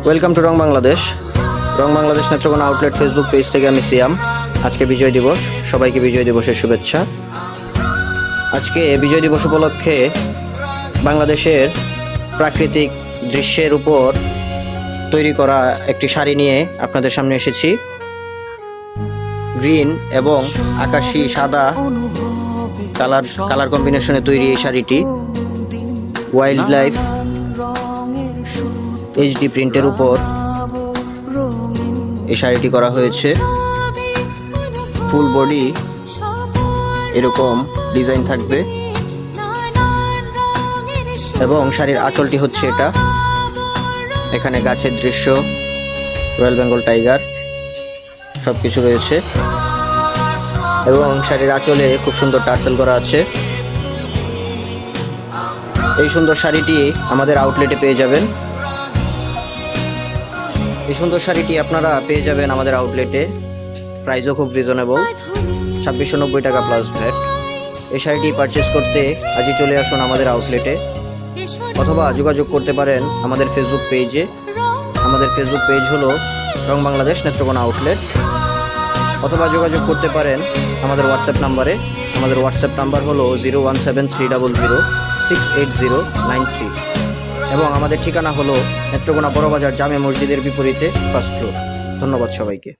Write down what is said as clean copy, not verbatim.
Welcome to wrong Bangladesh. Wrong Bangladesh Netrokona outlet Facebook page থেকে আমি সিয়াম। আজকে বিজয় দিবস, সবাইকে বিজয় দিবসের শুভেচ্ছা। আজকে বিজয় দিবস উপলক্ষে বাংলাদেশের প্রাকৃতিক দৃশ্যের উপর তৈরি করা একটি শাড়ি নিয়ে আপনাদের সামনে এসেছি। গ্রিন এবং আকাশি সাদা কালার কম্বিনেশনে তৈরি এই শাড়িটি ওয়াইল্ড লাইফ এইচডি প্রিন্টের উপর এই শাড়িটি করা হয়েছে। ফুল বডি এরকম ডিজাইন থাকবে এবং শাড়ির আঁচলটি হচ্ছে এটা। এখানে গাছের দৃশ্য, রয়্যাল বেঙ্গল টাইগার সবকিছু রয়েছে এবং শাড়ির আঁচলে খুব সুন্দর টার্সেল করা আছে। এই সুন্দর শাড়িটি আমাদের আউটলেটে পেয়ে যাবেন। এই সুন্দর শাড়িটি আপনারা পেয়ে যাবেন আমাদের আউটলেটে। প্রাইসও খুব রিজনেবল, 2690 টাকা প্লাস ভ্যাট। এই শাড়িটি পারচেস করতে আজই চলে আসুন আমাদের আউটলেটে, অথবা যোগাযোগ করতে পারেন আমাদের ফেসবুক পেজে। আমাদের ফেসবুক পেজ হলো রং বাংলাদেশ নেত্রকোনা আউটলেট, অথবা যোগাযোগ করতে পারেন আমাদের হোয়াটসঅ্যাপ নাম্বারে। আমাদের হোয়াটসঅ্যাপ নাম্বার হলো 0173006809 এবং আমাদের ঠিকানা হলো নেত্রকোনা বড়বাজার জামে মসজিদের বিপরীতে ফার্স্ট ফ্লোর। ধন্যবাদ সবাইকে।